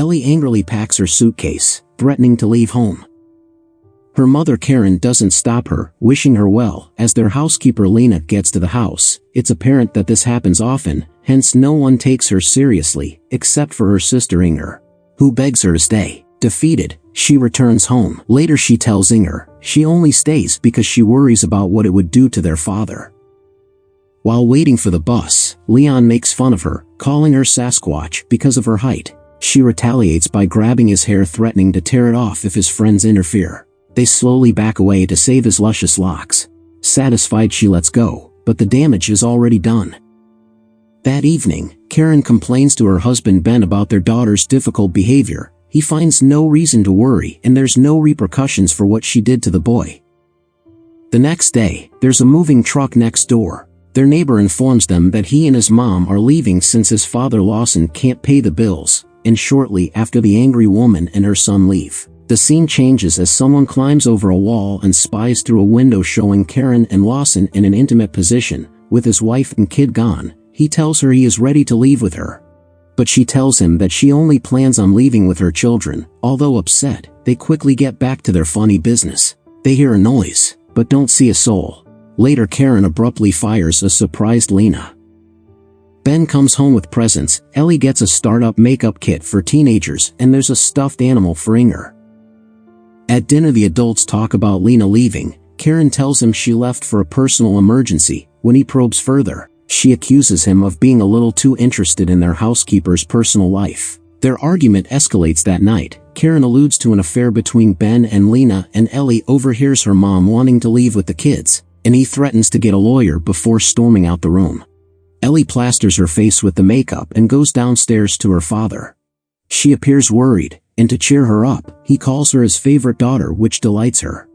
Ellie angrily packs her suitcase, threatening to leave home. Her mother Karen doesn't stop her, wishing her well. As their housekeeper Lena gets to the house, it's apparent that this happens often, hence no one takes her seriously, except for her sister Inger, who begs her to stay. Defeated, she returns home. Later she tells Inger she only stays because she worries about what it would do to their father. While waiting for the bus, Leon makes fun of her, calling her Sasquatch because of her height. She retaliates by grabbing his hair, threatening to tear it off if his friends interfere. They slowly back away to save his luscious locks. Satisfied, she lets go, but the damage is already done. That evening, Karen complains to her husband Ben about their daughter's difficult behavior. He finds no reason to worry, and there's no repercussions for what she did to the boy. The next day, there's a moving truck next door. Their neighbor informs them that he and his mom are leaving since his father Lawson can't pay the bills, and shortly after the angry woman and her son leave, the scene changes as someone climbs over a wall and spies through a window, showing Karen and Lawson in an intimate position. With his wife and kid gone, he tells her he is ready to leave with her. But she tells him that she only plans on leaving with her children. Although upset, they quickly get back to their funny business. They hear a noise, but don't see a soul. Later, Karen abruptly fires a surprised Lena. Ben comes home with presents. Ellie gets a startup makeup kit for teenagers, and there's a stuffed animal for Inger. At dinner, the adults talk about Lena leaving. Karen tells him she left for a personal emergency. When he probes further, she accuses him of being a little too interested in their housekeeper's personal life. Their argument escalates that night. Karen alludes to an affair between Ben and Lena, and Ellie overhears her mom wanting to leave with the kids, and he threatens to get a lawyer before storming out the room. Ellie plasters her face with the makeup and goes downstairs to her father. She appears worried, and to cheer her up, he calls her his favorite daughter, which delights her.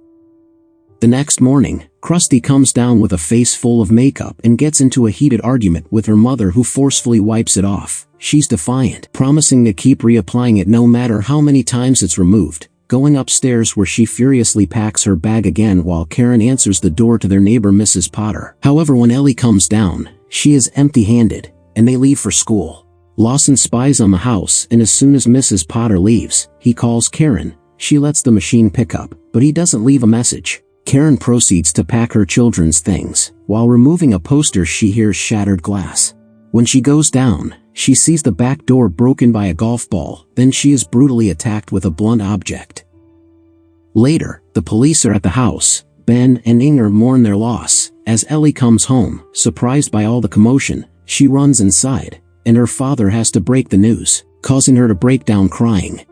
The next morning, Krusty comes down with a face full of makeup and gets into a heated argument with her mother, who forcefully wipes it off. She's defiant, promising to keep reapplying it no matter how many times it's removed, going upstairs where she furiously packs her bag again while Karen answers the door to their neighbor Mrs. Potter. However, when Ellie comes down, she is empty-handed, and they leave for school. Lawson spies on the house, and as soon as Mrs. Potter leaves, he calls Karen. She lets the machine pick up, but he doesn't leave a message. Karen proceeds to pack her children's things. While removing a poster, she hears shattered glass. When she goes down, she sees the back door broken by a golf ball. Then she is brutally attacked with a blunt object. Later, the police are at the house. Ben and Inger mourn their loss. As Ellie comes home, surprised by all the commotion, she runs inside, and her father has to break the news, causing her to break down crying.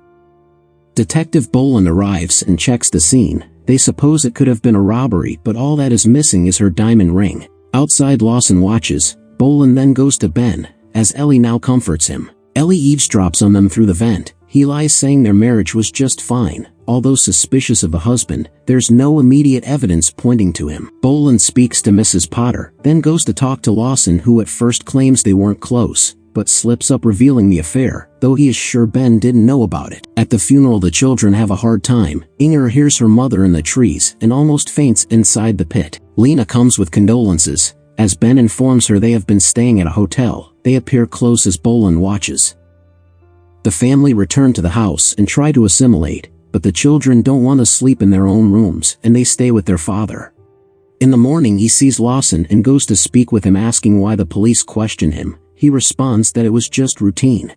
Detective Boland arrives and checks the scene. They suppose it could have been a robbery, but all that is missing is her diamond ring. Outside, Lawson watches. Boland then goes to Ben, as Ellie now comforts him. Ellie eavesdrops on them through the vent. He lies, saying their marriage was just fine. Although suspicious of the husband, there's no immediate evidence pointing to him. Boland speaks to Mrs. Potter, then goes to talk to Lawson, who at first claims they weren't close, but slips up revealing the affair, though he is sure Ben didn't know about it. At the funeral, the children have a hard time. Inger hears her mother in the trees and almost faints inside the pit. Lena comes with condolences. As Ben informs her they have been staying at a hotel, they appear close as Boland watches. The family return to the house and try to assimilate, but the children don't want to sleep in their own rooms, and they stay with their father. In the morning, he sees Lawson and goes to speak with him, asking why the police question him. He responds that it was just routine.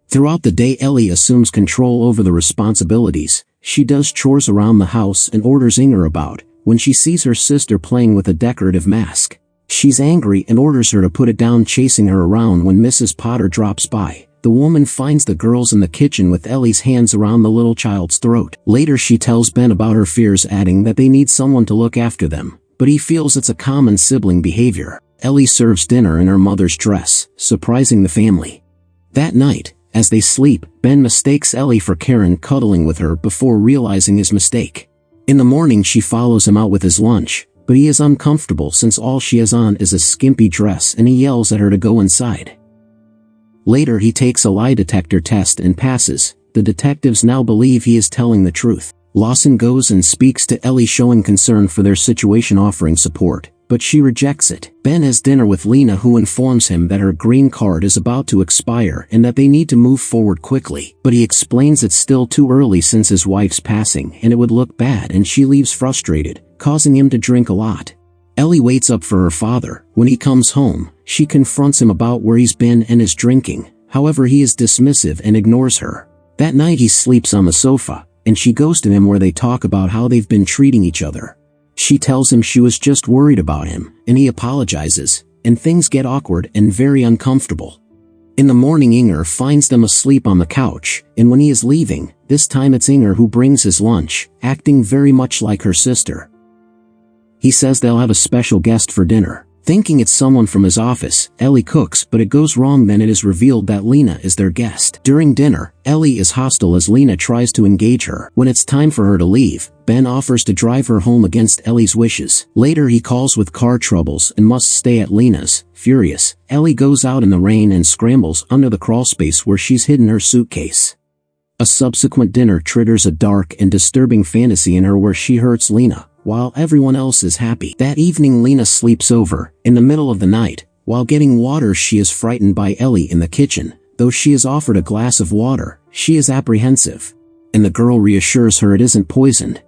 Throughout the day, Ellie assumes control over the responsibilities. She does chores around the house and orders Inger about. When she sees her sister playing with a decorative mask, she's angry and orders her to put it down, chasing her around. When Mrs. Potter drops by, the woman finds the girls in the kitchen with Ellie's hands around the little child's throat. Later, she tells Ben about her fears, adding that they need someone to look after them, but he feels it's a common sibling behavior. Ellie serves dinner in her mother's dress, surprising the family. That night, as they sleep, Ben mistakes Ellie for Karen, cuddling with her before realizing his mistake. In the morning, she follows him out with his lunch, but he is uncomfortable since all she has on is a skimpy dress, and he yells at her to go inside. Later, he takes a lie detector test and passes. The detectives now believe he is telling the truth. Lawson goes and speaks to Ellie, showing concern for their situation, offering support, but she rejects it. Ben has dinner with Lena, who informs him that her green card is about to expire and that they need to move forward quickly, but he explains it's still too early since his wife's passing and it would look bad, and she leaves frustrated, causing him to drink a lot. Ellie waits up for her father. When he comes home, she confronts him about where he's been and his drinking. However, he is dismissive and ignores her. That night he sleeps on the sofa, and she goes to him where they talk about how they've been treating each other. She tells him she was just worried about him, and he apologizes, and things get awkward and very uncomfortable. In the morning, Inger finds them asleep on the couch, and when he is leaving, this time it's Inger who brings his lunch, acting very much like her sister. He says they'll have a special guest for dinner. Thinking it's someone from his office, Ellie cooks, but it goes wrong. Then it is revealed that Lena is their guest. During dinner, Ellie is hostile as Lena tries to engage her. When it's time for her to leave, Ben offers to drive her home against Ellie's wishes. Later he calls with car troubles and must stay at Lena's. Furious, Ellie goes out in the rain and scrambles under the crawlspace where she's hidden her suitcase. A subsequent dinner triggers a dark and disturbing fantasy in her where she hurts Lena, while everyone else is happy. That evening Lena sleeps over. In the middle of the night, while getting water, she is frightened by Ellie in the kitchen. Though she is offered a glass of water, she is apprehensive, and the girl reassures her it isn't poisoned.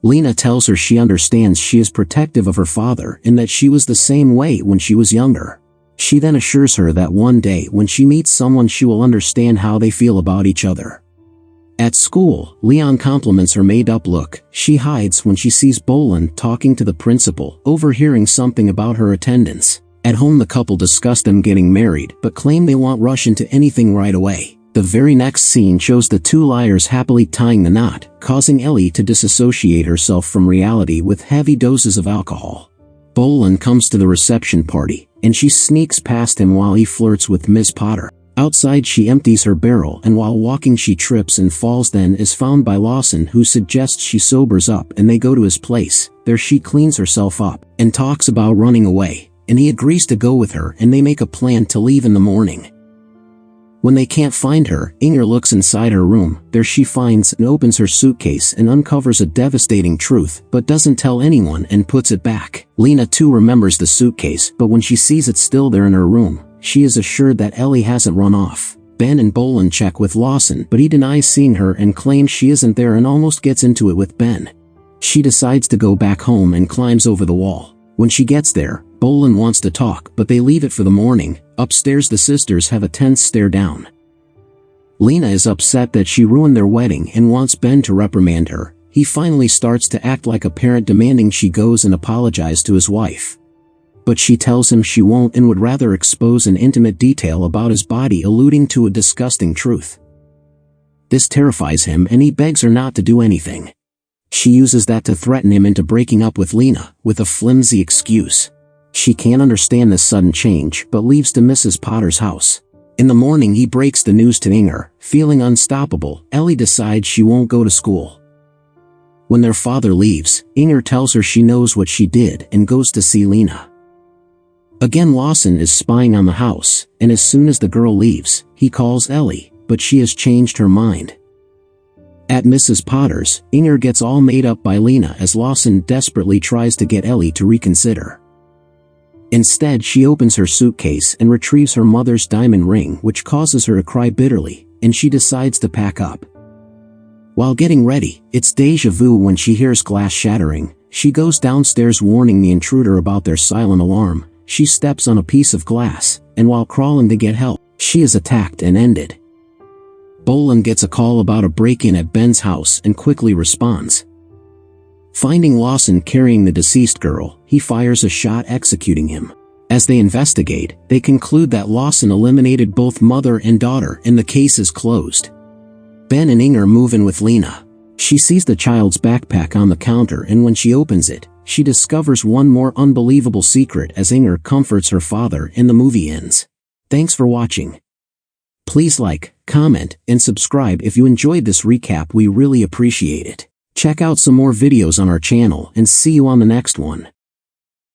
Lena tells her she understands she is protective of her father and that she was the same way when she was younger. She then assures her that one day when she meets someone she will understand how they feel about each other. At school, Leon compliments her made-up look. She hides when she sees Boland talking to the principal, overhearing something about her attendance. At home, the couple discuss them getting married, but claim they won't rush into anything right away. The very next scene shows the two liars happily tying the knot, causing Ellie to disassociate herself from reality with heavy doses of alcohol. Boland comes to the reception party, and she sneaks past him while he flirts with Miss Potter. Outside, she empties her barrel, and while walking she trips and falls, then is found by Lawson, who suggests she sobers up, and they go to his place. There she cleans herself up and talks about running away, and he agrees to go with her, and they make a plan to leave in the morning. When they can't find her, Inger looks inside her room. There she finds and opens her suitcase and uncovers a devastating truth, but doesn't tell anyone and puts it back. Lena too remembers the suitcase, but when she sees it still there in her room, she is assured that Ellie hasn't run off. Ben and Boland check with Lawson, but he denies seeing her and claims she isn't there and almost gets into it with Ben. She decides to go back home and climbs over the wall. When she gets there, Boland wants to talk, but they leave it for the morning. Upstairs, the sisters have a tense stare down. Lena is upset that she ruined their wedding and wants Ben to reprimand her. He finally starts to act like a parent, demanding she goes and apologize to his wife. But she tells him she won't and would rather expose an intimate detail about his body, alluding to a disgusting truth. This terrifies him and he begs her not to do anything. She uses that to threaten him into breaking up with Lena, with a flimsy excuse. She can't understand this sudden change, but leaves to Mrs. Potter's house. In the morning he breaks the news to Inger. Feeling unstoppable, Ellie decides she won't go to school. When their father leaves, Inger tells her she knows what she did and goes to see Lena. Again, Lawson is spying on the house, and as soon as the girl leaves, he calls Ellie, but she has changed her mind. At Mrs. Potter's, Inger gets all made up by Lena as Lawson desperately tries to get Ellie to reconsider. Instead, she opens her suitcase and retrieves her mother's diamond ring, which causes her to cry bitterly, and she decides to pack up. While getting ready, it's déjà vu when she hears glass shattering. She goes downstairs, warning the intruder about their silent alarm. She steps on a piece of glass, and while crawling to get help, she is attacked and ended. Boland gets a call about a break-in at Ben's house and quickly responds. Finding Lawson carrying the deceased girl, he fires a shot, executing him. As they investigate, they conclude that Lawson eliminated both mother and daughter, and the case is closed. Ben and Inger move in with Lena. She sees the child's backpack on the counter, and when she opens it, she discovers one more unbelievable secret as Inger comforts her father, and the movie ends. Thanks for watching. Please like, comment, and subscribe if you enjoyed this recap. We really appreciate it. Check out some more videos on our channel and see you on the next one.